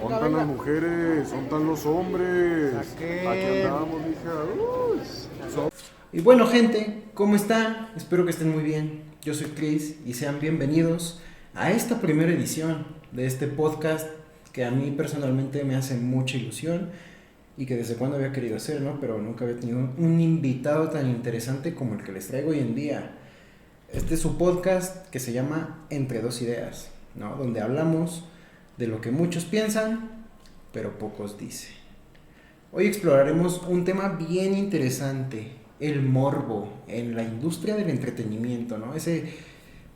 ¿Ontan las mujeres? ¿Ontan los hombres? Saqué. Aquí andamos, mija. Y bueno, gente, ¿cómo están? Espero que estén muy bien. Yo soy Chris y sean bienvenidos a esta primera edición de este podcast que a mí personalmente me hace mucha ilusión y que desde cuando había querido hacer, ¿no? Pero nunca había tenido un invitado tan interesante como el que les traigo hoy en día. Este es su podcast que se llama Entre Dos Ideas, ¿no? Donde hablamos de lo que muchos piensan, pero pocos dicen. Hoy exploraremos un tema bien interesante, el morbo en la industria del entretenimiento, ¿no? Ese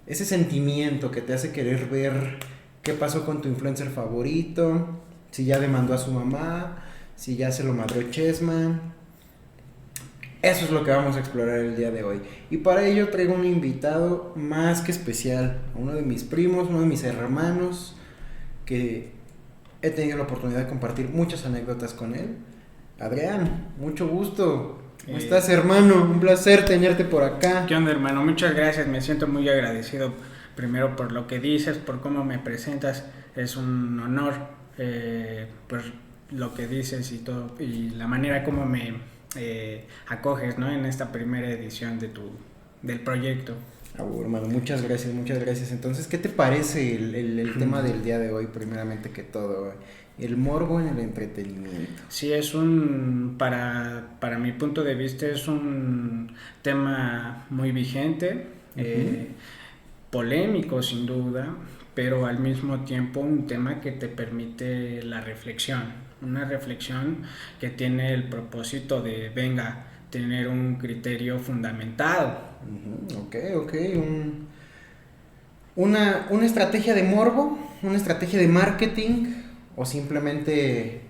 sentimiento que te hace querer ver qué pasó con tu influencer favorito, si ya demandó a su mamá, si ya se lo madrió Chessman. Eso es lo que vamos a explorar el día de hoy. Y para ello traigo un invitado más que especial, uno de mis primos, uno de mis hermanos, que he tenido la oportunidad de compartir muchas anécdotas con él. Adrián, mucho gusto. ¿Cómo estás, hermano? Un placer tenerte por acá. ¿Qué onda, hermano? Muchas gracias. Me siento muy agradecido primero por lo que dices, por cómo me presentas. Es un honor, pues lo que dices y todo, y la manera como me acoges, ¿no? En esta primera edición del proyecto. Hermano, muchas gracias, muchas gracias. Entonces, ¿qué te parece el tema del día de hoy, primeramente que todo? El morbo en el entretenimiento. Sí, para mi punto de vista es un tema muy vigente, polémico sin duda, pero al mismo tiempo un tema que te permite la reflexión. Una reflexión que tiene el propósito de, tener un criterio fundamentado. Ok. Una estrategia de morbo, una estrategia de marketing, o simplemente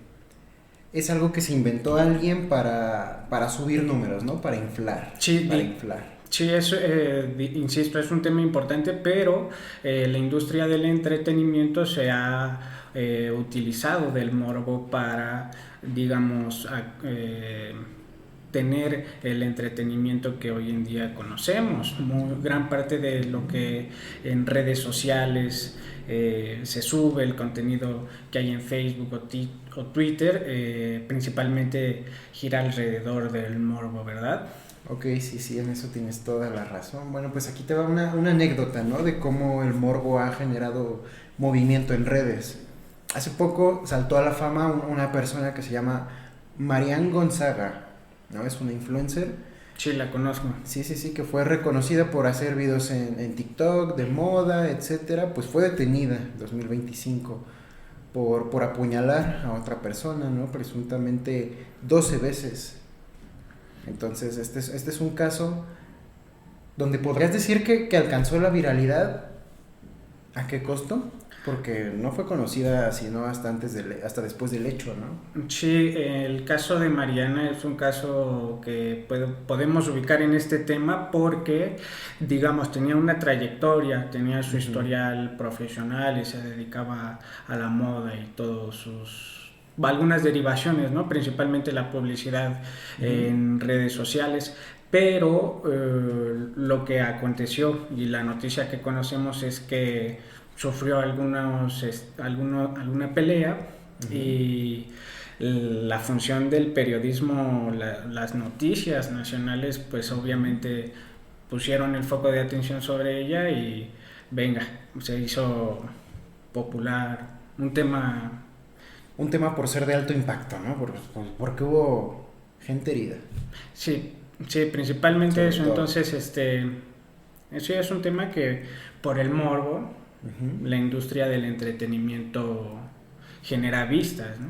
es algo que se inventó alguien para subir números, ¿no? Para inflar. Sí, inflar. Sí, insisto, es un tema importante, pero la industria del entretenimiento se ha utilizado del morbo para, digamos, tener el entretenimiento que hoy en día conocemos. Gran parte de lo que en redes sociales se sube, el contenido que hay en Facebook o Twitter, principalmente gira alrededor del morbo, ¿verdad? Ok, sí, en eso tienes toda la razón. Bueno, pues aquí te va una anécdota, ¿no? De cómo el morbo ha generado movimiento en redes. Hace poco saltó a la fama una persona que se llama Marian Gonzaga, ¿no? Es una influencer. Sí, la conozco. Sí, que fue reconocida por hacer videos en TikTok, de moda, etcétera. Pues fue detenida en 2025 por apuñalar a otra persona, ¿no? Presuntamente 12 veces. Entonces, este es un caso donde podrías decir que alcanzó la viralidad. ¿A qué costo? Porque no fue conocida sino hasta después del hecho, ¿no? Sí, el caso de Mariana es un caso que podemos ubicar en este tema porque, digamos, tenía una trayectoria, tenía su historial profesional y se dedicaba a la moda y algunas derivaciones, ¿no? Principalmente la publicidad en redes sociales, pero lo que aconteció y la noticia que conocemos es que sufrió alguna pelea y la función del periodismo, las noticias nacionales, pues obviamente pusieron el foco de atención sobre ella y se hizo popular un tema por ser de alto impacto, ¿no? Porque hubo gente herida. Sí, principalmente sobre eso. Todo. Entonces, eso ya es un tema que por el morbo, la industria del entretenimiento genera vistas, ¿no?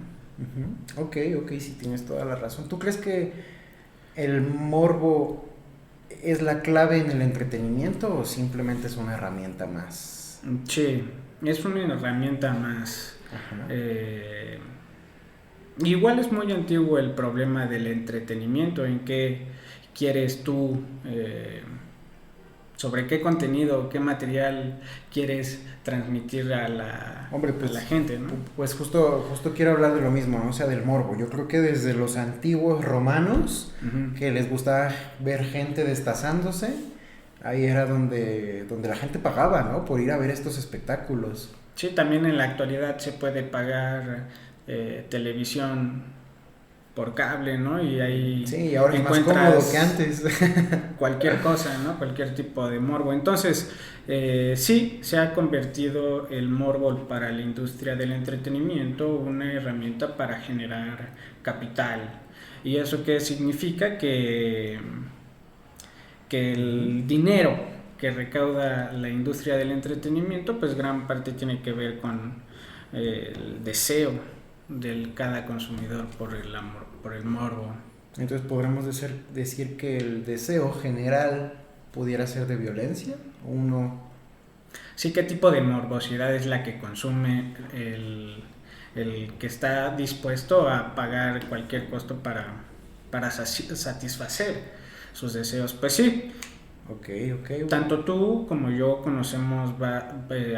Ok, sí, tienes toda la razón. ¿Tú crees que el morbo es la clave en el entretenimiento o simplemente es una herramienta más? Sí, es una herramienta más. Igual es muy antiguo el problema del entretenimiento, en qué quieres tú, sobre qué contenido, qué material quieres transmitir a la gente, ¿no? Pues justo quiero hablar de lo mismo, ¿no? O sea, del morbo. Yo creo que desde los antiguos romanos, que les gustaba ver gente destazándose, ahí era donde la gente pagaba, ¿no? Por ir a ver estos espectáculos. Sí, también en la actualidad se puede pagar televisión por cable, ¿no? Y ahí Sí, ahora es más encuentras cómodo que antes. cualquier cosa, ¿no? Cualquier tipo de morbo. Entonces, sí, se ha convertido el morbo para la industria del entretenimiento una herramienta para generar capital. ¿Y eso qué significa? Que el dinero que recauda la industria del entretenimiento, pues gran parte tiene que ver con el deseo de cada consumidor por el amor, por el morbo. Entonces podríamos decir que el deseo general pudiera ser de violencia. Uno, Sí, ¿qué tipo de morbosidad es la que consume el que está dispuesto a pagar cualquier costo para satisfacer sus deseos? Pues sí, ok. tanto tú como yo conocemos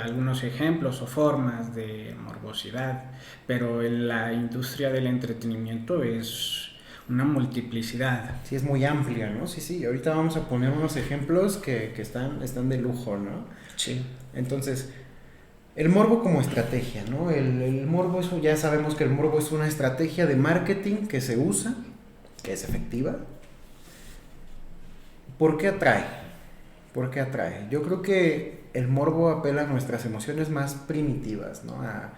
algunos ejemplos o formas de morbosidad, pero en la industria del entretenimiento es una multiplicidad. Sí, es muy amplia, ¿no? Sí, ahorita vamos a poner unos ejemplos que están de lujo, ¿no? Sí. Entonces, el morbo como estrategia, ¿no? El morbo, eso ya sabemos que el morbo es una estrategia de marketing que se usa, que es efectiva. ¿Por qué atrae? Yo creo que el morbo apela a nuestras emociones más primitivas, ¿no? A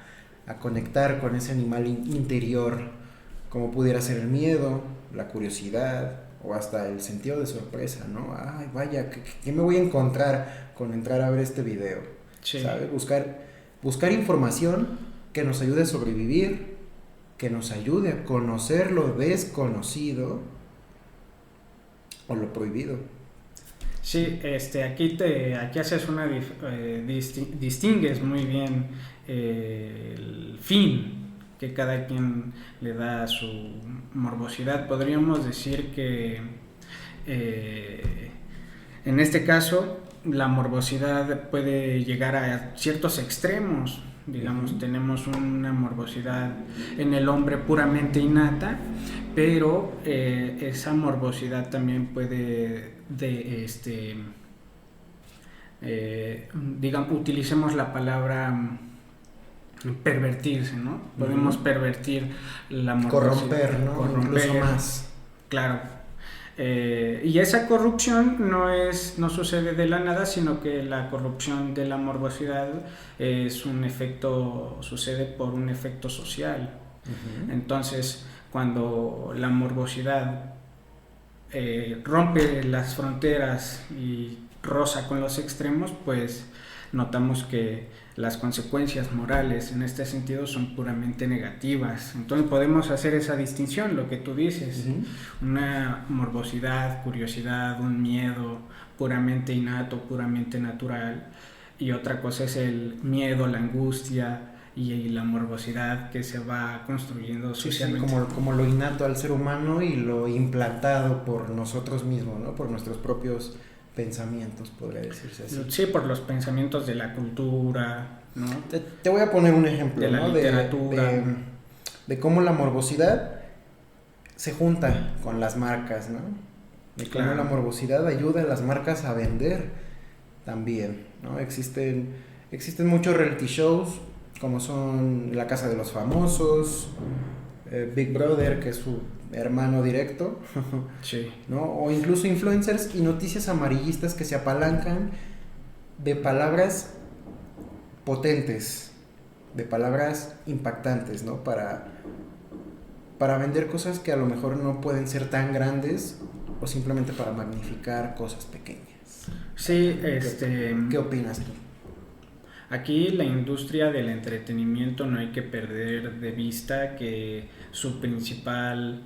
conectar con ese animal interior, como pudiera ser el miedo, la curiosidad o hasta el sentido de sorpresa, ¿no? Ay, vaya, ¿qué me voy a encontrar con entrar a ver este video? Sí. ¿Sabes? Buscar información que nos ayude a sobrevivir, que nos ayude a conocer lo desconocido o lo prohibido. Sí, aquí haces distingues muy bien el fin que cada quien le da a su morbosidad. Podríamos decir que en este caso la morbosidad puede llegar a ciertos extremos. Digamos, tenemos una morbosidad en el hombre puramente innata, pero esa morbosidad también puede digamos, utilicemos la palabra pervertirse, ¿no? Podemos pervertir la morbosidad. Corromper, ¿no? Corromper, incluso más. claro. Y esa corrupción no sucede de la nada, sino que la corrupción de la morbosidad sucede por un efecto social. Entonces, cuando la morbosidad rompe las fronteras y roza con los extremos, pues notamos que las consecuencias morales en este sentido son puramente negativas. Entonces podemos hacer esa distinción, lo que tú dices, una morbosidad, curiosidad, un miedo puramente innato, puramente natural, y otra cosa es el miedo, la angustia y la morbosidad que se va construyendo socialmente. Sí, como lo innato al ser humano y lo implantado por nosotros mismos, ¿no? Por nuestros propios pensamientos, podría decirse así. Sí, por los pensamientos de la cultura, ¿no? Te voy a poner un ejemplo, de la ¿no? literatura. De cómo la morbosidad se junta con las marcas, ¿no? De cómo Claro. la morbosidad ayuda a las marcas a vender también, ¿no? Existen muchos reality shows, como son La Casa de los Famosos, Big Brother, que es su hermano directo, Sí. ¿no? O incluso influencers y noticias amarillistas que se apalancan de palabras potentes, de palabras impactantes, ¿no? Para vender cosas que a lo mejor no pueden ser tan grandes o simplemente para magnificar cosas pequeñas. Sí, ¿Qué opinas tú? Aquí la industria del entretenimiento no hay que perder de vista que su principal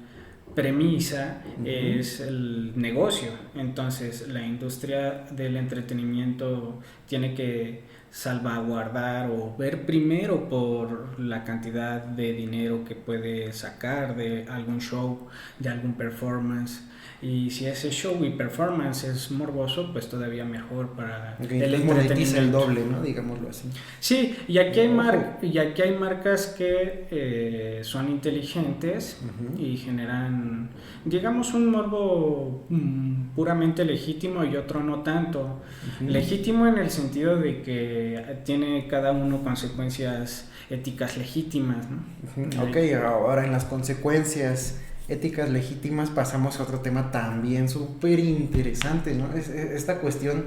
premisa es el negocio. Entonces la industria del entretenimiento tiene que salvaguardar o ver primero por la cantidad de dinero que puede sacar de algún show, de algún performance. Y si ese show y performance es morboso, pues todavía mejor para el monetiza el entretenimiento. doble, ¿no? Digámoslo así. Sí, y aquí hay marcas que son inteligentes y generan, digamos, un morbo puramente legítimo y otro no tanto. Legítimo en el sentido de que tiene cada uno consecuencias éticas legítimas, ¿no? Ok, ahora en las consecuencias éticas legítimas pasamos a otro tema también súper interesante, ¿no? Es esta cuestión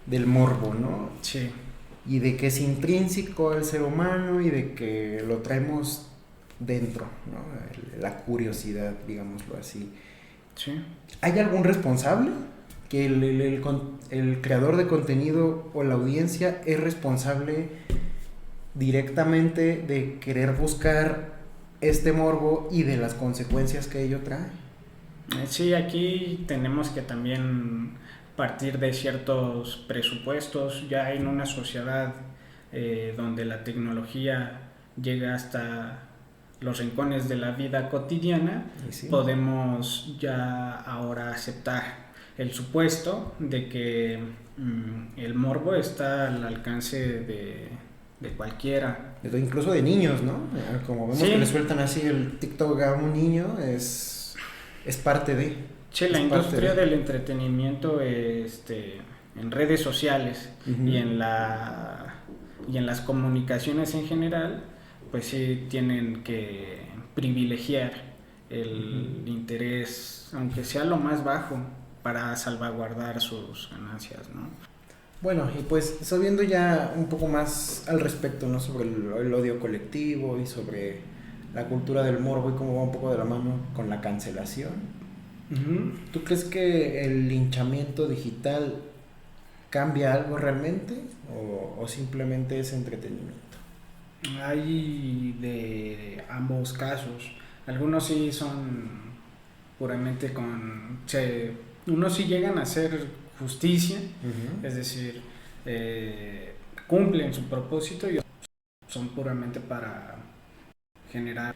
del morbo, ¿no? Sí. Y de que es intrínseco al ser humano y de que lo traemos dentro, ¿no? La curiosidad, digámoslo así. Sí. ¿Hay algún responsable? ¿Que el creador de contenido o la audiencia es responsable directamente de querer buscar este morbo y de las consecuencias que ello trae? Sí, aquí tenemos que también partir de ciertos presupuestos. Ya en una sociedad donde la tecnología llega hasta los rincones de la vida cotidiana, Sí. podemos ya ahora aceptar el supuesto de que el morbo está al alcance de cualquiera. Incluso de niños, ¿no? Como vemos Sí. que le sueltan así el TikTok a un niño, es parte de... Sí, es la parte industria de... del entretenimiento en redes sociales Uh-huh. y en las comunicaciones en general, pues sí tienen que privilegiar el interés, aunque sea lo más bajo, para salvaguardar sus ganancias, ¿no? Bueno, y pues sabiendo ya un poco más al respecto, ¿no? Sobre el odio colectivo y sobre la cultura del morbo y cómo va un poco de la mano con la cancelación. Uh-huh. ¿Tú crees que el linchamiento digital cambia algo realmente o simplemente es entretenimiento? Hay de ambos casos. Algunos sí son puramente unos sí llegan a hacer justicia, Uh-huh. es decir, cumplen su propósito y otros son puramente para generar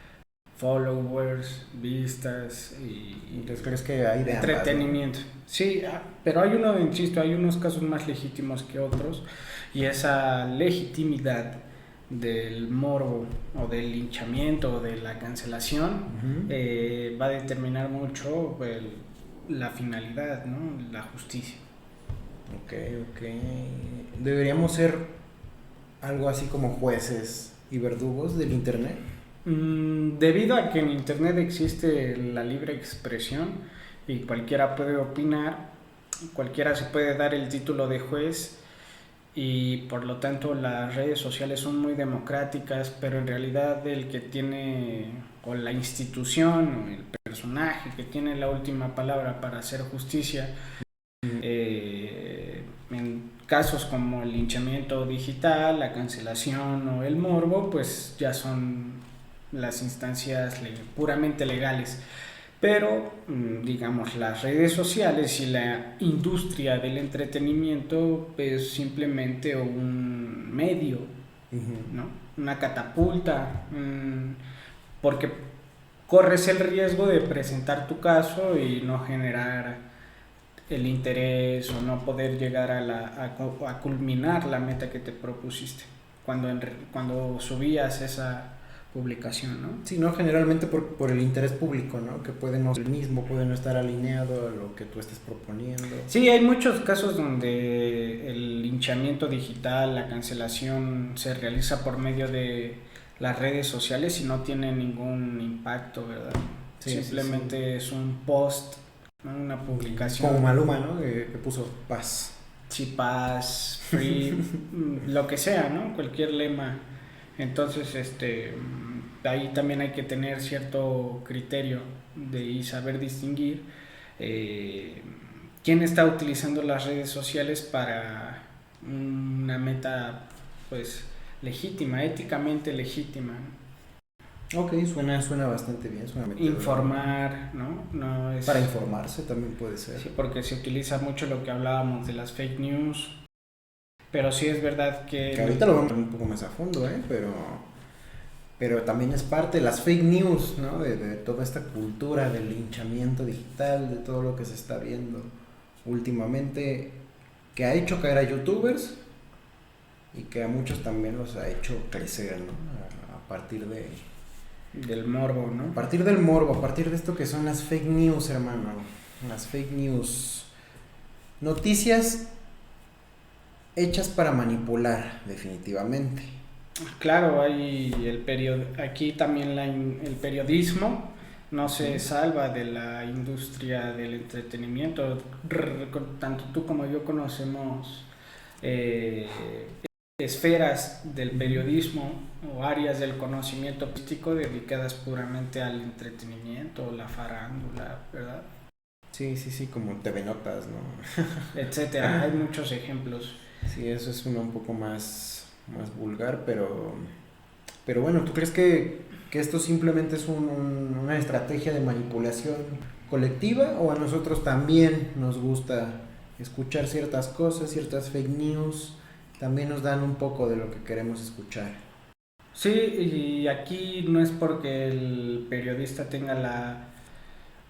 followers, vistas y Entonces, ¿crees que hay de ambas, entretenimiento? Sí, pero hay hay unos casos más legítimos que otros, y esa legitimidad del morbo o del linchamiento o de la cancelación Uh-huh. va a determinar mucho la finalidad, ¿no? La justicia. Ok. ¿Deberíamos ser algo así como jueces y verdugos del internet? Debido a que en internet existe la libre expresión y cualquiera puede opinar, cualquiera se puede dar el título de juez, y por lo tanto las redes sociales son muy democráticas, pero en realidad el que tiene, o la institución o el personaje que tiene la última palabra para hacer justicia, en casos como el linchamiento digital, la cancelación o el morbo, pues ya son las instancias puramente legales. Pero, digamos, las redes sociales y la industria del entretenimiento es simplemente un medio, Uh-huh. ¿no? Una catapulta, porque corres el riesgo de presentar tu caso y no generar el interés o no poder llegar a culminar la meta que te propusiste cuando subías esa publicación, ¿no? Sí, no, generalmente por el interés público, ¿no? Que puede no ser el mismo, puede no estar alineado a lo que tú estés proponiendo. Sí, hay muchos casos donde el linchamiento digital, la cancelación se realiza por medio de las redes sociales y no tiene ningún impacto, ¿verdad? Sí, simplemente es un post, ¿no? Una publicación. Como Maluma, ¿no? Que puso paz. Sí, paz, free, lo que sea, ¿no? Cualquier lema. Entonces, ahí también hay que tener cierto criterio y saber distinguir quién está utilizando las redes sociales para una meta, pues, legítima, éticamente legítima. Ok, suena bastante bien. Informar, ¿no? No es... Para informarse también puede ser. Sí, porque se utiliza mucho lo que hablábamos de las fake news. Pero sí es verdad que ahorita lo vamos a ver un poco más a fondo, pero también es parte de las fake news, ¿no? De toda esta cultura del linchamiento digital, de todo lo que se está viendo últimamente, que ha hecho caer a youtubers y que a muchos también los ha hecho crecer, ¿no? A partir del morbo, ¿no? A partir del morbo, a partir de esto que son las fake news, hermano. Las fake news. Noticias hechas para manipular, definitivamente. Claro, hay aquí también el periodismo no se salva de la industria del entretenimiento. Tanto tú como yo conocemos eh, esferas del periodismo o áreas del conocimiento artístico dedicadas puramente al entretenimiento, la farándula, ¿verdad? Sí, como TV Notas, ¿no? Etcétera. Hay muchos ejemplos. Sí, eso es uno un poco más vulgar, pero bueno, ¿tú crees que esto simplemente es una estrategia de manipulación colectiva o a nosotros también nos gusta escuchar ciertas cosas, ciertas fake news, también nos dan un poco de lo que queremos escuchar? Sí, y aquí no es porque el periodista tenga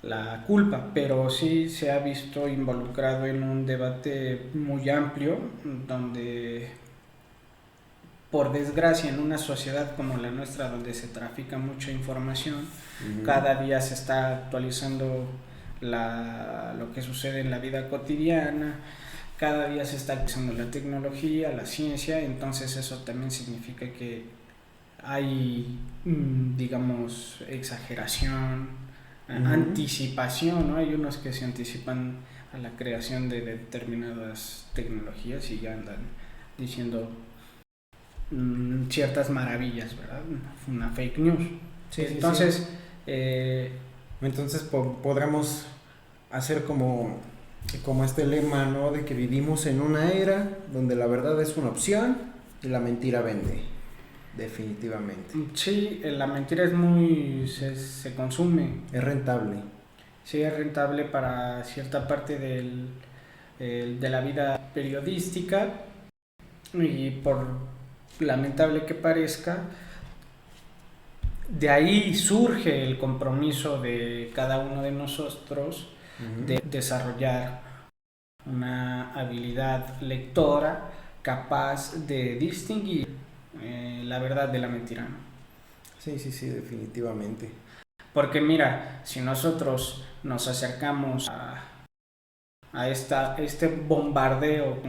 la culpa, pero sí se ha visto involucrado en un debate muy amplio donde, por desgracia, en una sociedad como la nuestra donde se trafica mucha información, cada día se está actualizando lo que sucede en la vida cotidiana, cada día se está actualizando la tecnología, la ciencia, entonces eso también significa que hay, digamos, exageración, anticipación, ¿no? Hay unos que se anticipan a la creación de determinadas tecnologías y ya andan diciendo ciertas maravillas, ¿verdad? Una fake news. Sí, Entonces, entonces podremos hacer como este lema, ¿no? De que vivimos en una era donde la verdad es una opción y la mentira vende, definitivamente. Sí, la mentira se consume. Es rentable. Sí, es rentable para cierta parte de la vida periodística y por lamentable que parezca, de ahí surge el compromiso de cada uno de nosotros de desarrollar una habilidad lectora capaz de distinguir la verdad de la mentira, ¿no? Sí, definitivamente. Porque mira, si nosotros nos acercamos a este bombardeo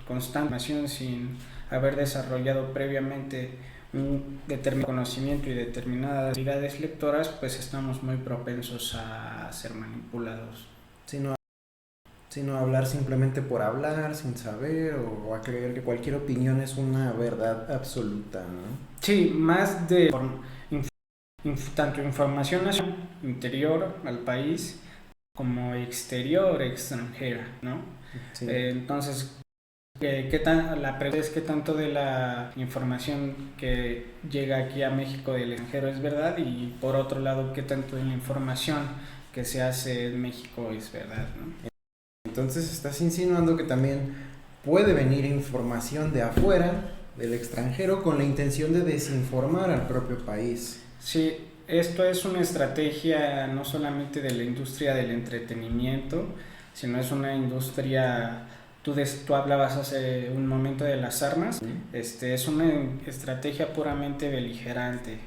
constante sin haber desarrollado previamente un determinado conocimiento y determinadas habilidades lectoras, pues estamos muy propensos a ser manipulados. Sino hablar simplemente por hablar, sin saber, o a creer que cualquier opinión es una verdad absoluta, ¿no? Sí, más de tanto información nacional, interior al país, como exterior, extranjera, ¿no? Sí. Entonces, la pregunta es qué tanto de la información que llega aquí a México del extranjero es verdad, y por otro lado, qué tanto de la información que se hace en México es verdad, ¿no? Entonces estás insinuando que también puede venir información de afuera, del extranjero, con la intención de desinformar al propio país. Sí, esto es una estrategia no solamente de la industria del entretenimiento, sino es una industria. Tú hablabas hace un momento de las armas. Es una estrategia puramente beligerante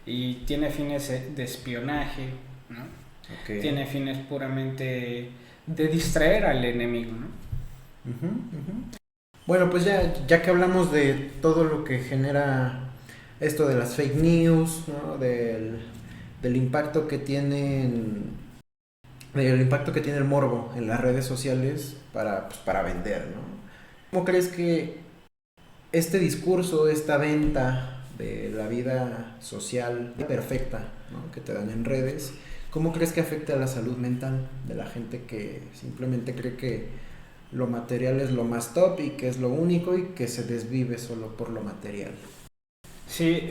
y tiene fines de espionaje, ¿no? Okay. Tiene fines puramente de distraer al enemigo, ¿no? Bueno, pues ya que hablamos de todo lo que genera esto de las fake news, ¿no? del impacto que tienen el morbo en las redes sociales para vender, ¿no? ¿Cómo crees que este discurso, esta venta de la vida social perfecta, ¿no? que te dan en redes, cómo crees que afecta a la salud mental de la gente que simplemente cree que lo material es lo más top y que es lo único y que se desvive solo por lo material? Sí,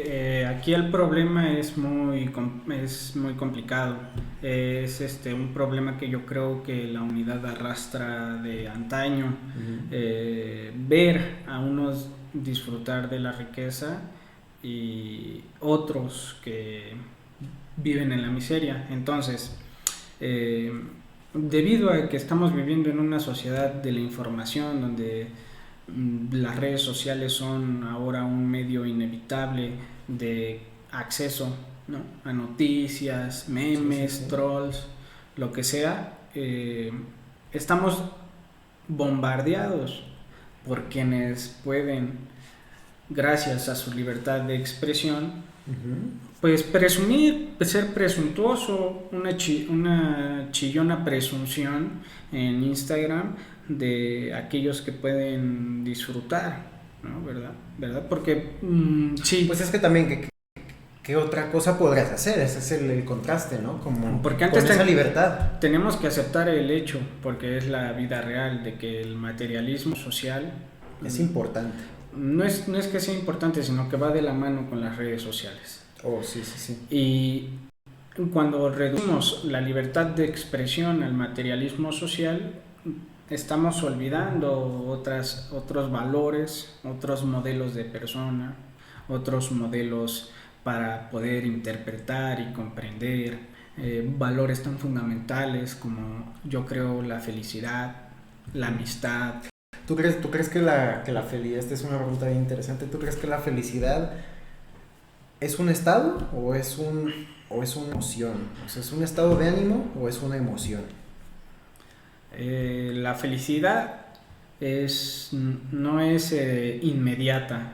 aquí el problema es muy complicado. Es un problema que yo creo que la humanidad arrastra de antaño. Ver a unos disfrutar de la riqueza y otros que viven en la miseria. Entonces, debido a que estamos viviendo en una sociedad de la información donde las redes sociales son ahora un medio inevitable de acceso, ¿no? a noticias, memes, trolls, lo que sea, estamos bombardeados por quienes pueden, gracias a su libertad de expresión, pues presumir, ser presuntuoso, una chillona presunción en Instagram de aquellos que pueden disfrutar, ¿no? ¿Verdad? Porque sí. Pues es que también, ¿qué otra cosa podrías hacer? Ese es el contraste, ¿no? Como porque antes con esa libertad. Tenemos que aceptar el hecho, porque es la vida real, de que el materialismo social es importante. No es que sea importante, sino que va de la mano con las redes sociales. Oh, sí, sí, sí. Y cuando reducimos la libertad de expresión al materialismo social, estamos olvidando otros valores, otros modelos de persona, otros modelos para poder interpretar y comprender valores tan fundamentales como, yo creo, la felicidad, la amistad. ¿Tú crees que la felicidad, esta es una pregunta bien interesante, ¿tú crees que la felicidad es un estado o es una emoción? O sea, ¿es un estado de ánimo o es una emoción? La felicidad no es inmediata,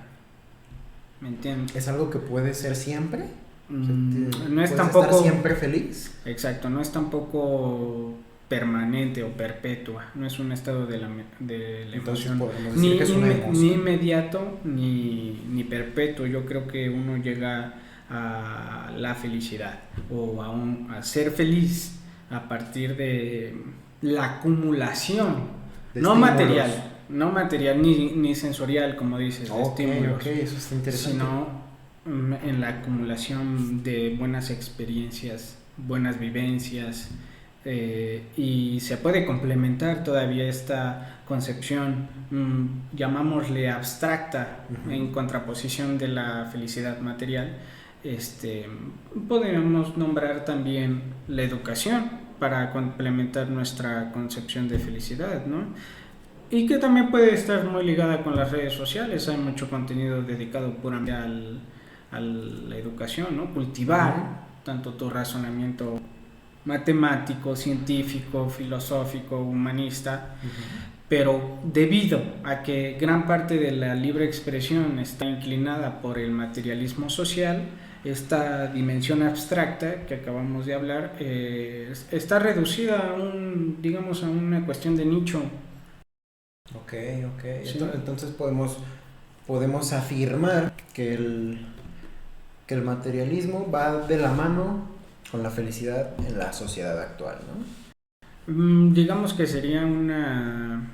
¿me entiendes? ¿Es algo que puede ser siempre? No es ¿Puedes tampoco estar siempre feliz? Exacto, no es tampoco permanente o perpetua, no es un estado de la Entonces emoción, podemos decir que es una emoción. ni inmediato ni perpetuo. Yo creo que uno llega a la felicidad o a ser feliz a partir de la acumulación, De no estímulos. material ni sensorial, como dices, de estímulos, eso está interesante. sino en la acumulación de buenas experiencias, buenas vivencias, y se puede complementar todavía esta concepción, llamámosle abstracta, en contraposición de la felicidad material. Podemos nombrar también la educación para complementar nuestra concepción de felicidad, ¿no? Y que también puede estar muy ligada con las redes sociales. Hay mucho contenido dedicado puramente a la educación, ¿no? Cultivar tanto tu razonamiento matemático, científico, filosófico, humanista, pero debido a que gran parte de la libre expresión está inclinada por el materialismo social, esta dimensión abstracta que acabamos de hablar está reducida a una cuestión de nicho. Ok. Sí. Entonces podemos afirmar que el materialismo va de la mano con la felicidad en la sociedad actual, ¿no? Digamos que sería una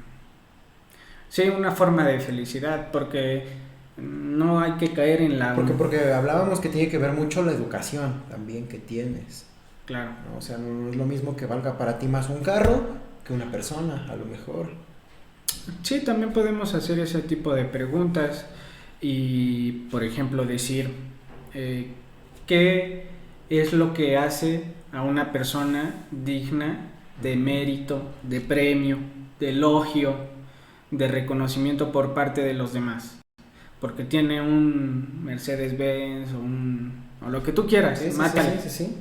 forma de felicidad, porque no hay que caer en la... Porque hablábamos que tiene que ver mucho la educación también que tienes. Claro. ¿No? O sea, no es lo mismo que valga para ti más un carro que una persona, a lo mejor. Sí, también podemos hacer ese tipo de preguntas y, por ejemplo, decir ¿qué es lo que hace a una persona digna de mérito, de premio, de elogio, de reconocimiento por parte de los demás? Porque tiene un Mercedes-Benz o lo que tú quieras, Sí.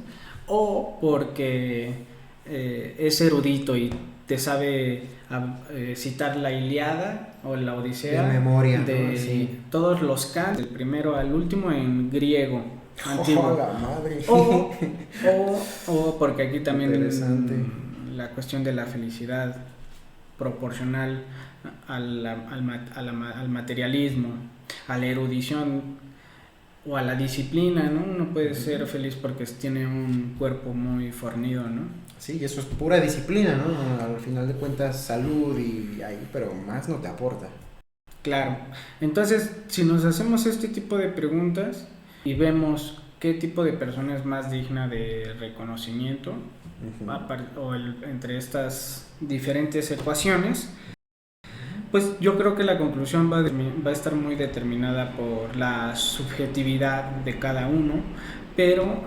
O porque es erudito y te sabe citar la Ilíada o la Odisea de memoria, ¿no? de Sí. todos los cantos, del primero al último, en griego antiguo. ¡Oh, la madre! O porque aquí también Interesante. la cuestión de la felicidad proporcional al materialismo, a la erudición o a la disciplina, ¿no? Uno puede ser feliz porque tiene un cuerpo muy fornido, ¿no? Sí, eso es pura disciplina, ¿no? Al final de cuentas, salud y ahí, pero más no te aporta. Claro. Entonces, si nos hacemos este tipo de preguntas y vemos qué tipo de persona es más digna de reconocimiento, entre estas diferentes ecuaciones, pues yo creo que la conclusión va a estar muy determinada por la subjetividad de cada uno, pero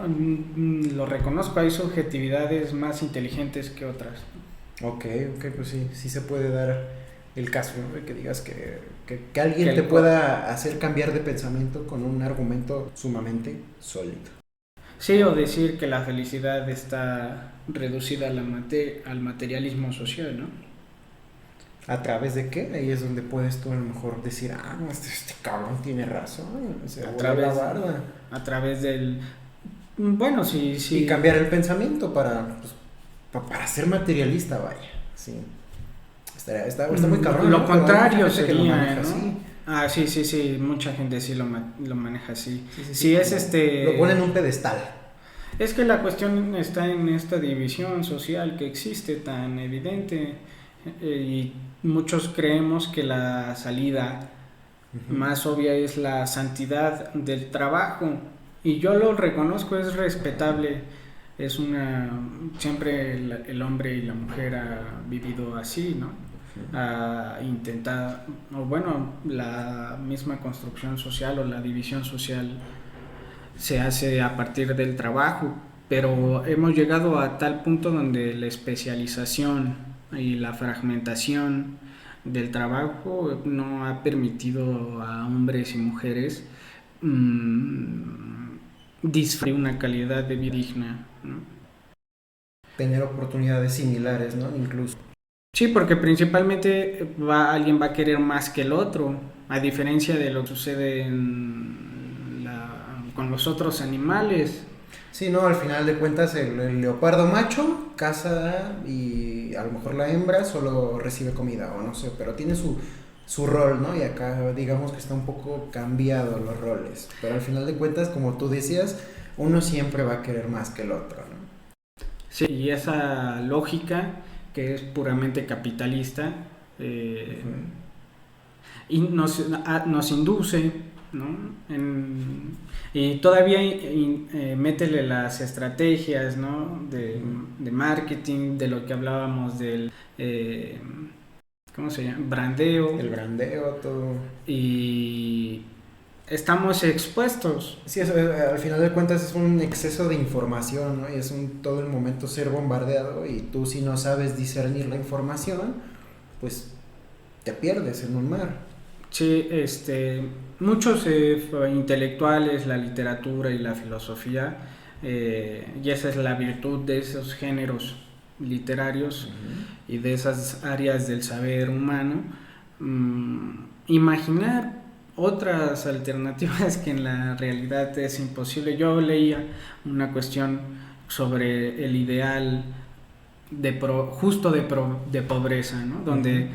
lo reconozco, hay subjetividades más inteligentes que otras. Ok, pues sí se puede dar el caso, ¿no? De que digas que alguien te pueda hacer cambiar de pensamiento con un argumento sumamente sólido. Sí, o decir que la felicidad está reducida al materialismo social, ¿no? ¿A través de qué? Ahí es donde puedes tú a lo mejor decir, no, este cabrón tiene razón, se voló la barda. A través del... Bueno, sí. Y cambiar el pensamiento para ser materialista, vaya. Sí. Está muy cabrón. Lo ¿no? contrario sería, sería, ¿no? Así. Sí, mucha gente sí lo maneja así. Sí, es Lo ponen en un pedestal. Es que la cuestión está en esta división social que existe tan evidente y muchos creemos que la salida más obvia es la santidad del trabajo, y yo lo reconozco, es respetable, siempre el hombre y la mujer ha vivido así, ¿no? Ha intentado, o bueno, la misma construcción social o la división social se hace a partir del trabajo, pero hemos llegado a tal punto donde la especialización y la fragmentación del trabajo no ha permitido a hombres y mujeres disfrutar de una calidad de vida digna, ¿no? Tener oportunidades similares, ¿no? Incluso. Sí, porque principalmente alguien va a querer más que el otro, a diferencia de lo que sucede con los otros animales. Sí, no, al final de cuentas el leopardo macho caza y a lo mejor la hembra solo recibe comida o no sé, pero tiene su rol, ¿no? Y acá digamos que está un poco cambiado los roles, pero al final de cuentas, como tú decías, uno siempre va a querer más que el otro, ¿no? Sí, y esa lógica que es puramente capitalista y nos induce, ¿no? Y todavía métele las estrategias, ¿no? de marketing, de lo que hablábamos del ¿cómo se llama? Brandeo. El brandeo, todo. Y estamos expuestos. Sí, eso, al final de cuentas es un exceso de información, ¿no? Y es todo el momento ser bombardeado, y tú, si no sabes discernir la información, pues te pierdes en un mar. Sí, muchos intelectuales, la literatura y la filosofía, y esa es la virtud de esos géneros literarios y de esas áreas del saber humano, imaginar otras alternativas que en la realidad es imposible. Yo leía una cuestión sobre el ideal de pobreza, ¿no? Donde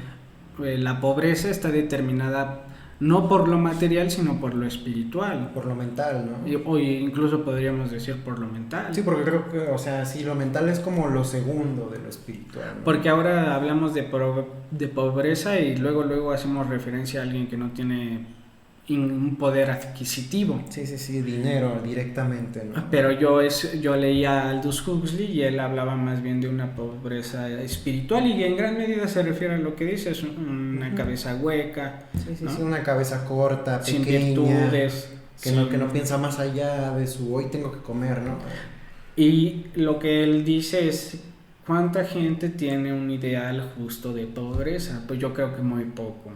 la pobreza está determinada no por lo material, sino por lo espiritual. Por lo mental, ¿no? O incluso podríamos decir por lo mental. Sí, porque creo que, o sea, sí, lo mental es como lo segundo de lo espiritual, ¿no? Porque ahora hablamos de pobreza y luego hacemos referencia a alguien que no tiene un poder adquisitivo. Sí, dinero directamente, ¿no? Pero yo leía a Aldous Huxley y él hablaba más bien de una pobreza espiritual, y en gran medida se refiere a lo que dice, es una cabeza hueca, Sí, ¿no? una cabeza corta, sin pequeña, virtudes, que no piensa más allá de su hoy tengo que comer, ¿no? Y lo que él dice es, ¿cuánta gente tiene un ideal justo de pobreza? Pues yo creo que muy poco.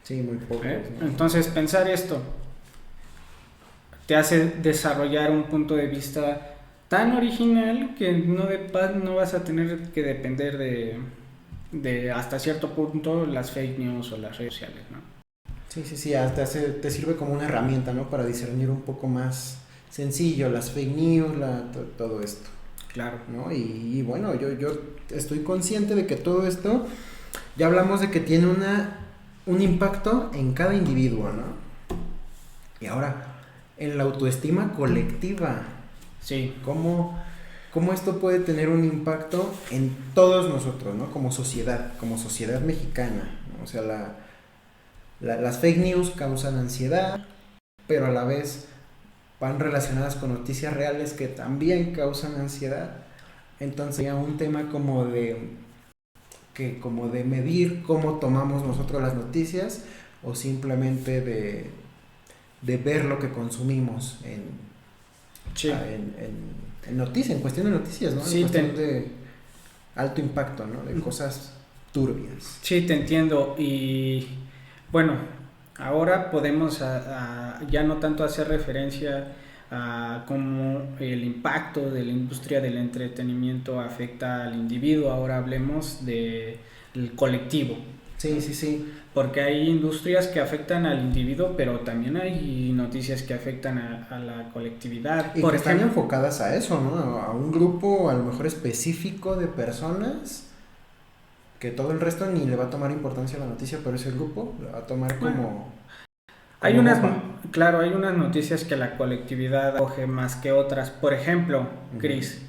Sí, muy poco. ¿no? Entonces, pensar esto te hace desarrollar un punto de vista tan original que no vas a tener que depender de hasta cierto punto las fake news o las redes sociales, ¿no? Sí, hasta te sirve como una herramienta, ¿no? Para discernir un poco más sencillo las fake news, todo esto. Claro. ¿No? Y bueno, yo estoy consciente de que todo esto, ya hablamos de que tiene un impacto en cada individuo, ¿no? Y ahora, en la autoestima colectiva. Sí. ¿Cómo esto puede tener un impacto en todos nosotros, ¿no? Como sociedad mexicana, ¿no? O sea, las fake news causan ansiedad, pero a la vez van relacionadas con noticias reales que también causan ansiedad. Entonces, ya un tema como de medir cómo tomamos nosotros las noticias, o simplemente de ver lo que consumimos en noticias, en cuestión de noticias, ¿no? Sí, en cuestión de alto impacto, ¿no? De cosas turbias. Sí, te entiendo. Y bueno, ahora podemos ya no tanto hacer referencia a cómo el impacto de la industria del entretenimiento afecta al individuo. Ahora hablemos del colectivo. Sí, sí, sí. Porque hay industrias que afectan al individuo, pero también hay noticias que afectan a la colectividad. Y que están enfocadas a eso, ¿no? A un grupo a lo mejor específico de personas, que todo el resto ni le va a tomar importancia a la noticia, pero ese grupo le va a tomar como... Hay claro, hay unas noticias que la colectividad coge más que otras. Por ejemplo, Chris,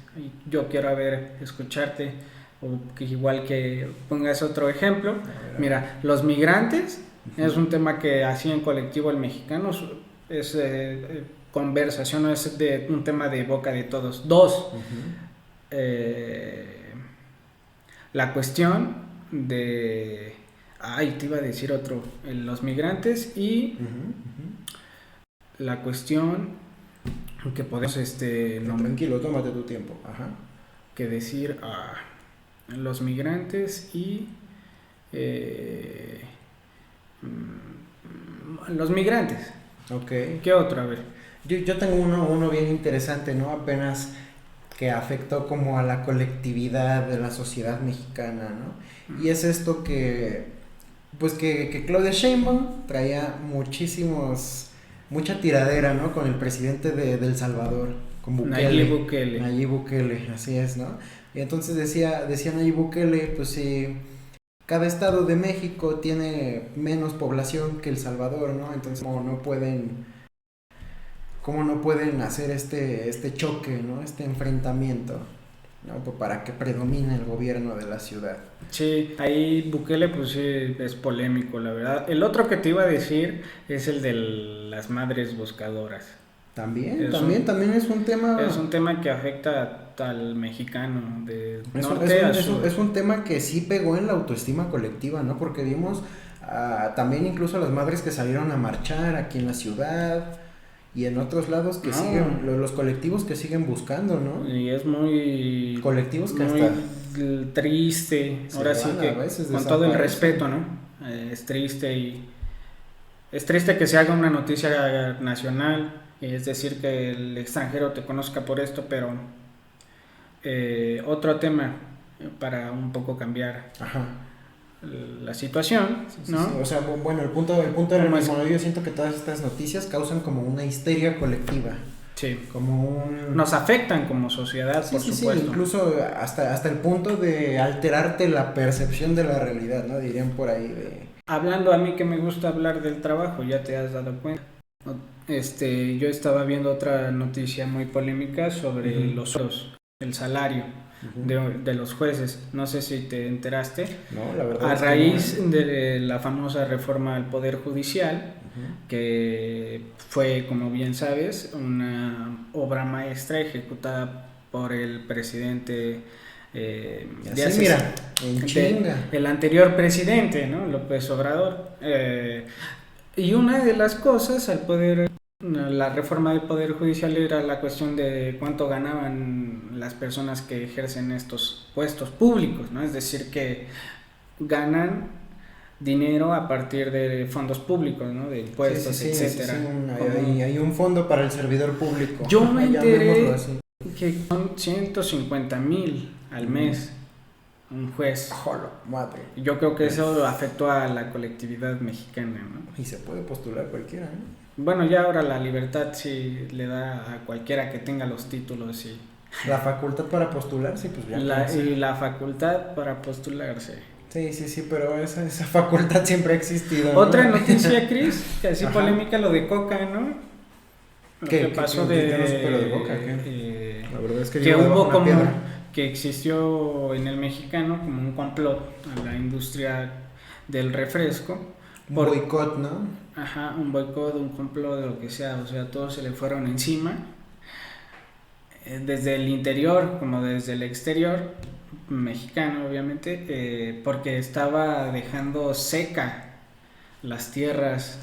yo quiero escucharte, o que igual que pongas otro ejemplo. Mira, los migrantes es un tema que así en colectivo el mexicano es conversación, es de un tema de boca de todos. Dos, la cuestión de... Ay, te iba a decir otro, los migrantes y la cuestión que podemos tranquilo, tómate tu tiempo. Ajá. Que decir los migrantes y los migrantes. Ok. ¿Qué otro? A ver. Yo tengo uno bien interesante, ¿no? Apenas que afectó como a la colectividad de la sociedad mexicana, ¿no? Y es esto que pues que Claudia Sheinbaum traía mucha tiradera, ¿no? Con el presidente de El Salvador, con Bukele. Nayib Bukele, así es, ¿no? Y entonces decía Nayib Bukele, pues si cada estado de México tiene menos población que El Salvador, ¿no? Entonces ¿cómo no pueden hacer este choque, ¿no? Este enfrentamiento, ¿no? Pues para que predomine el gobierno de la ciudad. Sí, ahí Bukele pues sí es polémico, la verdad. El otro que te iba a decir es el de las madres buscadoras. También es un tema... Es un tema que afecta al mexicano de norte a sur. Es un tema que sí pegó en la autoestima colectiva, ¿no? Porque vimos también incluso a las madres que salieron a marchar aquí en la ciudad y en otros lados que siguen, los colectivos que siguen buscando, ¿no? Y es muy... colectivos que muy hasta... triste, ahora sí que con todo el respeto, ¿no? Es triste que se haga una noticia nacional, es decir, que el extranjero te conozca por esto, pero otro tema para un poco cambiar la situación, ¿no? Sí. O sea, bueno, el punto era el mismo. Yo siento que todas estas noticias causan como una histeria colectiva. Sí. Como nos afectan como sociedad, por supuesto. Sí, incluso hasta el punto de alterarte la percepción de la realidad, ¿no? Dirían por ahí Hablando a mí que me gusta hablar del trabajo, ya te has dado cuenta. Yo estaba viendo otra noticia muy polémica sobre el salario de los jueces. No sé si te enteraste. No, la verdad. A raíz de la famosa reforma al Poder Judicial, que fue, como bien sabes, una obra maestra ejecutada por el presidente el anterior presidente, ¿no? López Obrador. Y una de las cosas la reforma del Poder Judicial era la cuestión de cuánto ganaban las personas que ejercen estos puestos públicos, ¿no? Es decir, que ganan dinero a partir de fondos públicos, ¿no? De impuestos, etcétera. Hay un fondo para el servidor público. Yo me enteré que son 150,000 al mes un juez. Jolo, madre. Yo creo que eso afectó a la colectividad mexicana, ¿no? Y se puede postular cualquiera, ¿no? Bueno, ya ahora la libertad sí le da a cualquiera que tenga los títulos y... La facultad para postularse, pues ya. Y la facultad para postularse. Sí, pero esa facultad siempre ha existido, ¿no? Otra noticia, Chris, que así polémica, lo de Coca, ¿no? Lo que pasó de Coca, ¿qué? La verdad es que hubo como que existió en el mexicano como un complot a la industria del refresco. Un boicot, ¿no? Ajá, un boicot, un complot, de lo que sea, o sea, todos se le fueron encima, desde el interior como desde el exterior, mexicano obviamente, porque estaba dejando seca las tierras.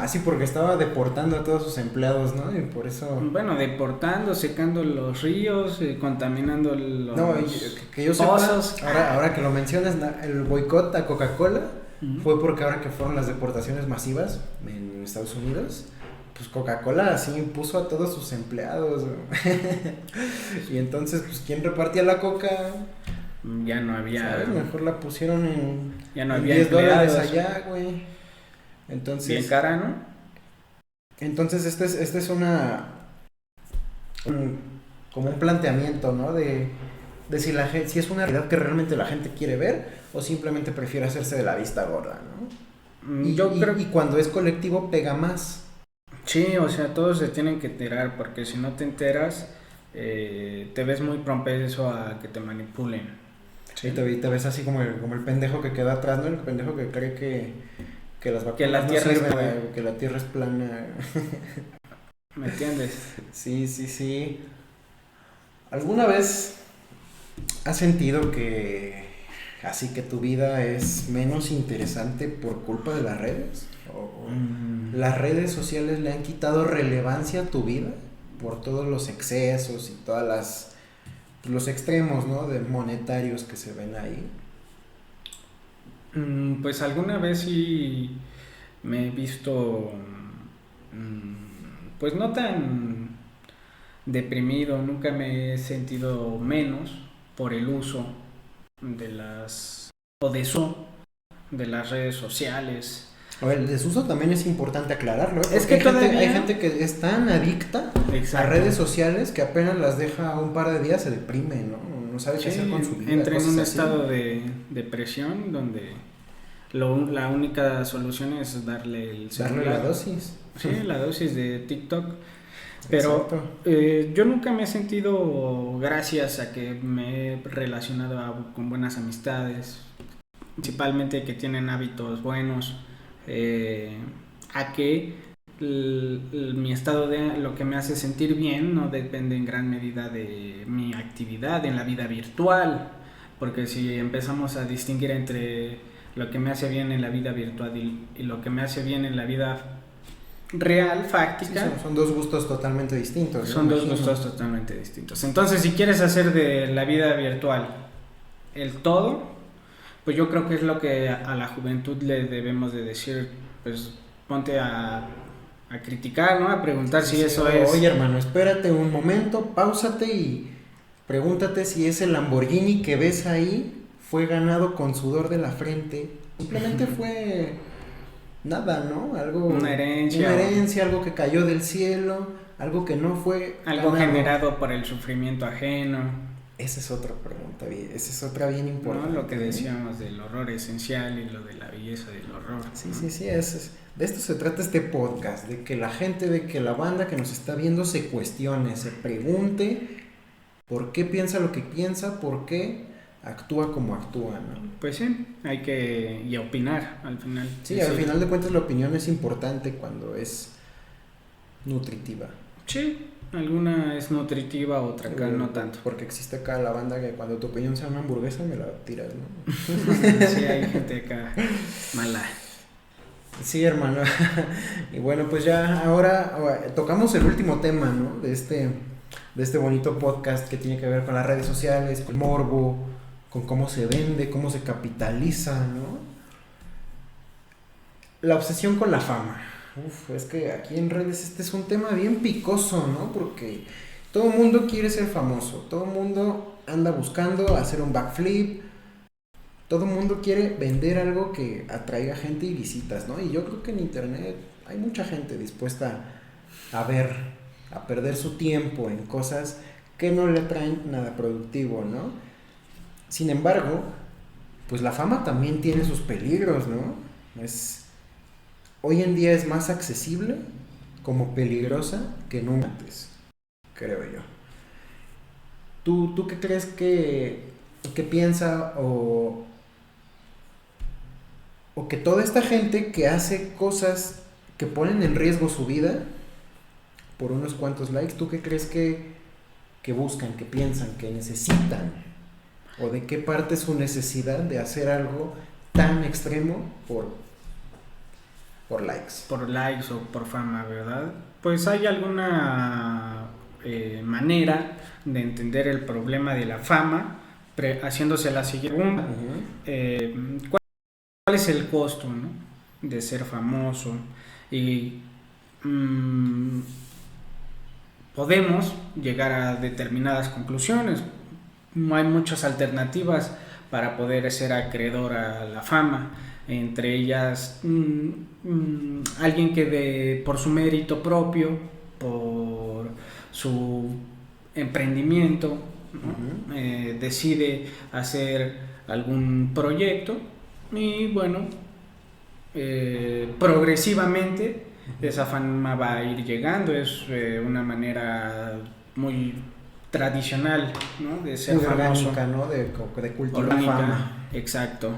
Sí, porque estaba deportando a todos sus empleados, ¿no? Y por eso... Bueno, deportando, secando los ríos, contaminando los que yo pozos. Sepa, ahora que lo mencionas, el boicot a Coca-Cola fue porque ahora que fueron las deportaciones masivas en Estados Unidos, pues Coca-Cola así puso a todos sus empleados. Y entonces, pues, ¿quién repartía la coca? ya no había, ¿sabes? Mejor la pusieron ya no en había $10 empleados, allá, güey. bien Entonces, cara, ¿no? este es como un planteamiento, ¿no? De si la gente, si es una realidad que realmente la gente quiere ver o simplemente prefiere hacerse de la vista gorda, ¿no? Yo creo y cuando es colectivo pega más. sí, o sea, todos se tienen que enterar, porque si no te enteras, te ves muy propenso a que te manipulen. Sí, te ves así como el pendejo que queda atrás, ¿no? El pendejo que cree que las vacunas la no tierra es sirven, plana. que la tierra es plana. ¿Me entiendes? Sí. ¿Alguna vez has sentido que así que tu vida es menos interesante por culpa de las redes? ¿O las redes sociales le han quitado relevancia a tu vida por todos los excesos y todas los extremos, ¿no? De monetarios que se ven ahí? Pues alguna vez sí me he visto, pues no tan deprimido, nunca me he sentido menos por el uso de las o de eso de las redes sociales. A ver, el desuso también es importante aclararlo, ¿eh? Es que Porque todavía hay gente que es tan adicta a redes sociales que apenas las deja un par de días se deprime, ¿no? No sabe qué hacer con su vida. Entra en cosas un así. estado de depresión donde la única solución es darle el celular. Darle la dosis. Sí, la dosis de TikTok. Pero yo nunca me he sentido, gracias a que me he relacionado con buenas amistades, principalmente que tienen hábitos buenos, a que mi estado de lo que me hace sentir bien no depende en gran medida de mi actividad en la vida virtual, porque si empezamos a distinguir entre lo que me hace bien en la vida virtual y lo que me hace bien en la vida real, fáctica, sí, son dos gustos totalmente distintos. son dos gustos totalmente distintos. Entonces, si quieres hacer de la vida virtual el todo, pues yo creo que es lo que a la juventud le debemos de decir, pues ponte a criticar, ¿no? A preguntar si eso es... Oye, hermano, espérate un momento, páusate y pregúntate si ese Lamborghini que ves ahí fue ganado con sudor de la frente. Simplemente fue nada, ¿no? Una herencia, algo que cayó del cielo, algo que no fue algo ganado. generado por el sufrimiento ajeno. Esa es otra pregunta, esa es otra bien importante. ¿No? Lo que decíamos del horror esencial y lo de la belleza del horror. Sí, de esto se trata este podcast, de que la gente, de que la banda que nos está viendo se cuestione, se pregunte por qué piensa lo que piensa, por qué actúa como actúa, ¿no? Pues sí, hay que y opinar al final. Sí, al final de cuentas la opinión es importante cuando es nutritiva. Sí, alguna es nutritiva, otra acá no tanto. Porque existe acá la banda que cuando tu opinión sea una hamburguesa me la tiras, ¿no? Sí, hay gente acá mala. Sí, hermano. Y bueno, pues ya ahora tocamos el último tema, ¿no? De este bonito podcast que tiene que ver con las redes sociales, con el morbo, con cómo se vende, cómo se capitaliza, ¿no? La obsesión con la fama. Es que aquí en redes este es un tema bien picoso, ¿no? Porque todo el mundo quiere ser famoso, todo el mundo anda buscando hacer un backflip, todo el mundo quiere vender algo que atraiga gente y visitas, ¿no? Y yo creo que en internet hay mucha gente dispuesta a perder su tiempo en cosas que no le traen nada productivo, ¿no? Sin embargo, pues la fama también tiene sus peligros, ¿no? Hoy en día es más accesible como peligrosa que nunca antes, creo yo. ¿Tú qué crees que piensa o que toda esta gente que hace cosas que ponen en riesgo su vida por unos cuantos likes, ¿tú qué crees que buscan, que piensan, que necesitan? ¿O de qué parte es su necesidad de hacer algo tan extremo por likes? Por likes o por fama, ¿verdad? Pues hay alguna manera de entender el problema de la fama, haciéndose la siguiente pregunta. ¿Cuál es el costo, ¿no? De ser famoso? Y podemos llegar a determinadas conclusiones. hay muchas alternativas para poder ser acreedor a la fama. Entre ellas, alguien que por su mérito propio, por su emprendimiento, ¿no? Decide hacer algún proyecto y bueno, progresivamente esa fama va a ir llegando. Es una manera muy tradicional, ¿no? De ser muy famoso, orgánica, ¿no? De cultivar orgánica, fama. exacto.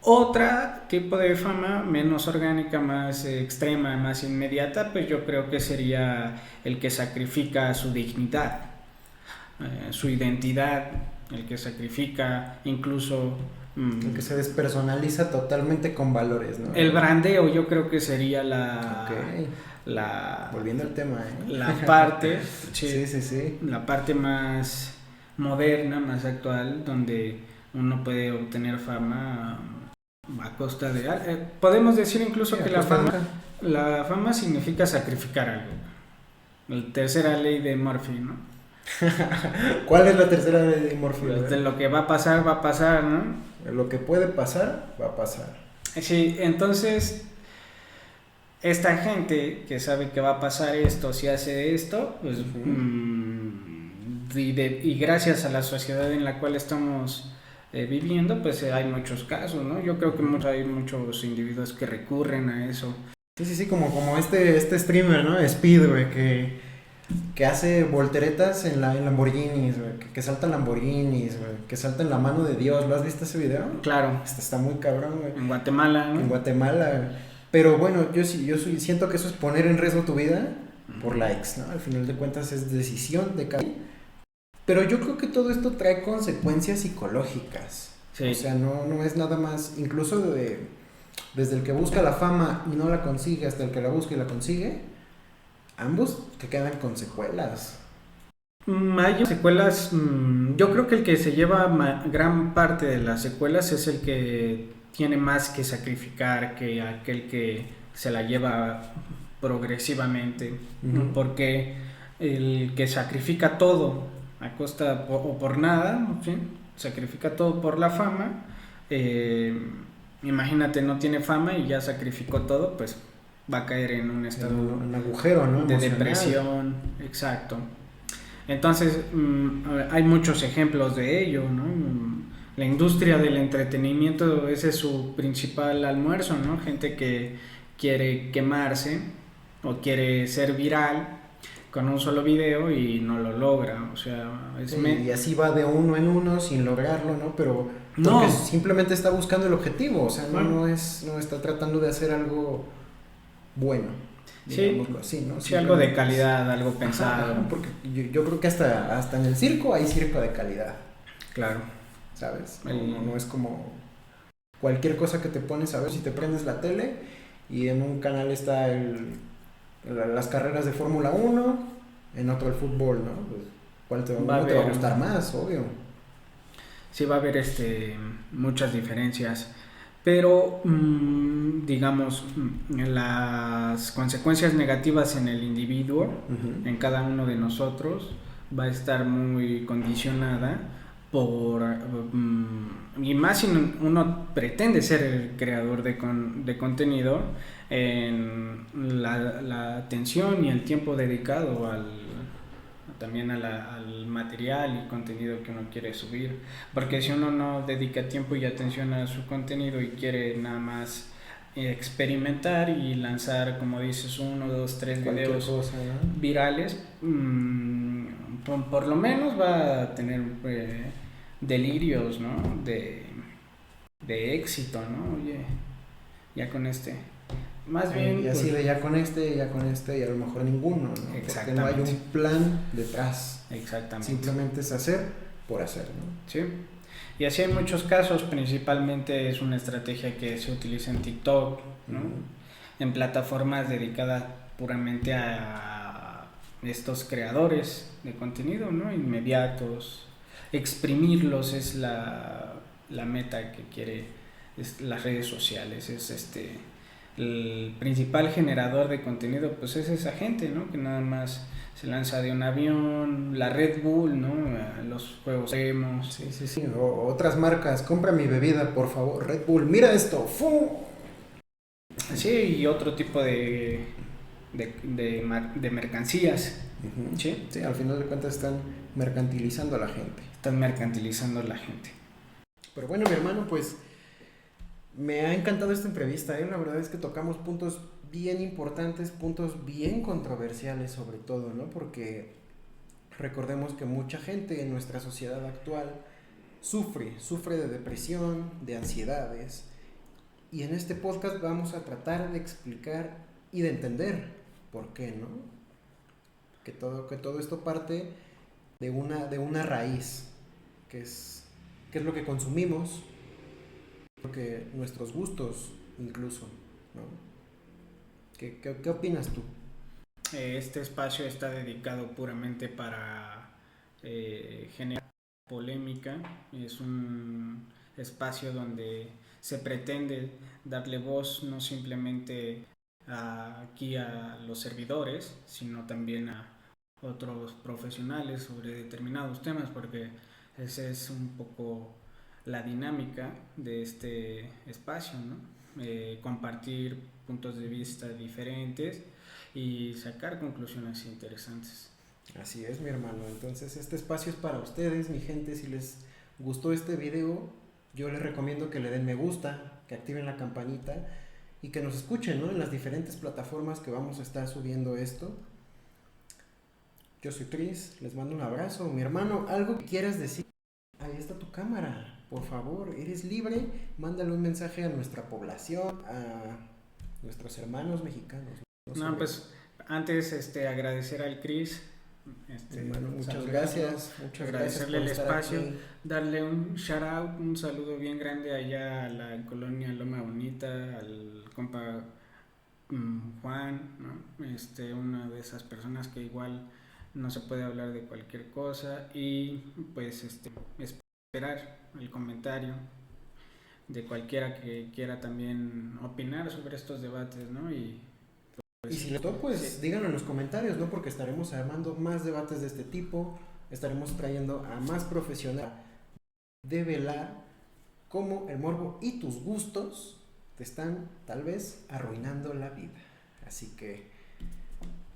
Otra tipo de fama menos orgánica, más extrema, más inmediata, pues yo creo que sería el que sacrifica su dignidad, su identidad, el que sacrifica incluso El que se despersonaliza totalmente con valores, ¿no? el brandeo. Yo creo que sería Ok. Volviendo al tema, la parte, sí. la parte más moderna, más actual, donde uno puede obtener fama a costa de... podemos decir incluso Sí, que la fama significa sacrificar algo. La tercera ley de Murphy, ¿no? ¿Cuál es la tercera de Murphy? Pues de lo que va a pasar, ¿no? Lo que puede pasar, va a pasar. Sí, entonces esta gente que sabe que va a pasar esto, si hace esto, pues y gracias a la sociedad en la cual estamos viviendo, pues hay muchos casos, ¿no? Yo creo que hay muchos individuos que recurren a eso. Sí, como este streamer, ¿no? Speed, güey, que hace volteretas en Lamborghinis, güey, que salta en Lamborghinis, güey, que salta en la mano de Dios. ¿Lo has visto ese video? Claro. Está muy cabrón, güey. En Guatemala, ¿no? En Guatemala, güey. Pero bueno, siento que eso es poner en riesgo tu vida por likes, ¿no? Al final de cuentas es decisión de cada uno. Pero yo creo que todo esto trae consecuencias psicológicas. Sí. O sea, no es nada más, incluso desde el que busca la fama y no la consigue hasta el que la busca y la consigue, ambos que quedan con secuelas. Hay secuelas, yo creo que el que se lleva gran parte de las secuelas es el que tiene más que sacrificar que aquel que se la lleva progresivamente, porque el que sacrifica todo a costa o por nada, ¿sí? Sacrifica todo por la fama, imagínate, no tiene fama y ya sacrificó todo, pues va a caer en un estado un agujero, ¿no? de emocional. depresión, exacto. Entonces hay muchos ejemplos de ello, ¿no? La industria del entretenimiento, ese es su principal almuerzo, ¿no? Gente que quiere quemarse o quiere ser viral con un solo video y no lo logra, o sea, y así va de uno en uno sin lograrlo, ¿no? Pero porque simplemente está buscando el objetivo, o sea, no está tratando de hacer algo bueno, digámoslo así, ¿no? Sí, algo de calidad, algo pensado. Ajá, porque yo creo que hasta en el circo hay circo de calidad. Claro. ¿Sabes? No es como cualquier cosa que te pones a ver. Si te prendes la tele y en un canal está las carreras de Fórmula 1, en otro el fútbol, ¿no? Pues, ¿cuál te va a gustar más? Obvio. Sí, va a haber muchas diferencias, pero digamos, las consecuencias negativas en el individuo, en cada uno de nosotros, va a estar muy condicionada y más si uno pretende ser el creador de contenido, en la atención y el tiempo dedicado también al material y contenido que uno quiere subir, porque si uno no dedica tiempo y atención a su contenido y quiere nada más experimentar y lanzar, como dices, 1, 2, 3 videos cosa, ¿no? virales, por lo menos va a tener delirios, ¿no? de éxito, ¿no? Oye, ya con más bien, y así de ya con este y a lo mejor ninguno, ¿no? Porque no hay un plan detrás. Exactamente. Simplemente es hacer por hacer, ¿no? Sí. Y así hay muchos casos, principalmente es una estrategia que se utiliza en TikTok, ¿no? En plataformas dedicadas puramente a estos creadores de contenido, ¿no? Inmediatos. Exprimirlos es la meta que quiere las redes sociales, es el principal generador de contenido, pues es esa gente, ¿no? Que nada más se lanza de un avión, la Red Bull, ¿no? Los juegos extremos. Sí. O otras marcas, compra mi bebida, por favor, Red Bull, mira esto, ¡fu! Sí, y otro tipo de mercancías. Uh-huh. Sí. Sí, al final de cuentas están mercantilizando a la gente. Están mercantilizando a la gente. Pero bueno, mi hermano, pues me ha encantado esta entrevista, ¿eh? La verdad es que tocamos puntos bien importantes, puntos bien controversiales sobre todo, ¿no? Porque recordemos que mucha gente en nuestra sociedad actual sufre de depresión, de ansiedades, y en este podcast vamos a tratar de explicar y de entender por qué, ¿no? Que todo esto parte de una raíz, que es lo que consumimos, porque nuestros gustos incluso, ¿no? ¿Qué opinas tú? Este espacio está dedicado puramente para generar polémica. Es un espacio donde se pretende darle voz no simplemente aquí a los servidores, sino también a otros profesionales sobre determinados temas, porque esa es un poco la dinámica de este espacio, ¿no? Compartir puntos de vista diferentes y sacar conclusiones interesantes. Así es, mi hermano. Entonces, este espacio es para ustedes, mi gente. Si les gustó este video, yo les recomiendo que le den me gusta, que activen la campanita y que nos escuchen, ¿no? En las diferentes plataformas que vamos a estar subiendo esto. Yo soy Chris, les mando un abrazo. Mi hermano, ¿algo que quieras decir? Ahí está tu cámara, por favor, eres libre. Mándale un mensaje a nuestra población, a nuestros hermanos mexicanos. No, pues antes agradecer al Chris. Hermano, muchas gracias. Muchas agradecerle gracias por el estar espacio, aquí. darle un shout out, un saludo bien grande allá a la colonia Loma Bonita, al compa Juan, ¿no? Una de esas personas que igual no se puede hablar de cualquier cosa, y pues esperar el comentario de cualquiera que quiera también opinar sobre estos debates, ¿no? Y si les gustó, pues sí, díganlo en los comentarios, ¿no? Porque estaremos armando más debates de este tipo, estaremos trayendo a más profesionales a develar cómo el morbo y tus gustos te están tal vez arruinando la vida. Así que,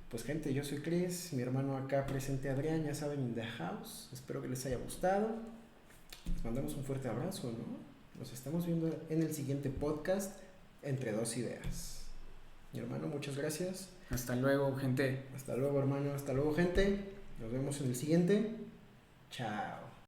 pues gente, yo soy Chris, mi hermano acá presente Adrián, ya saben, in the house. Espero que les haya gustado. Les mandamos un fuerte abrazo, ¿no? Nos estamos viendo en el siguiente podcast, Entre Dos Ideas. Mi hermano, muchas gracias. Hasta luego, gente. Hasta luego, hermano. Hasta luego, gente. Nos vemos en el siguiente. Chao.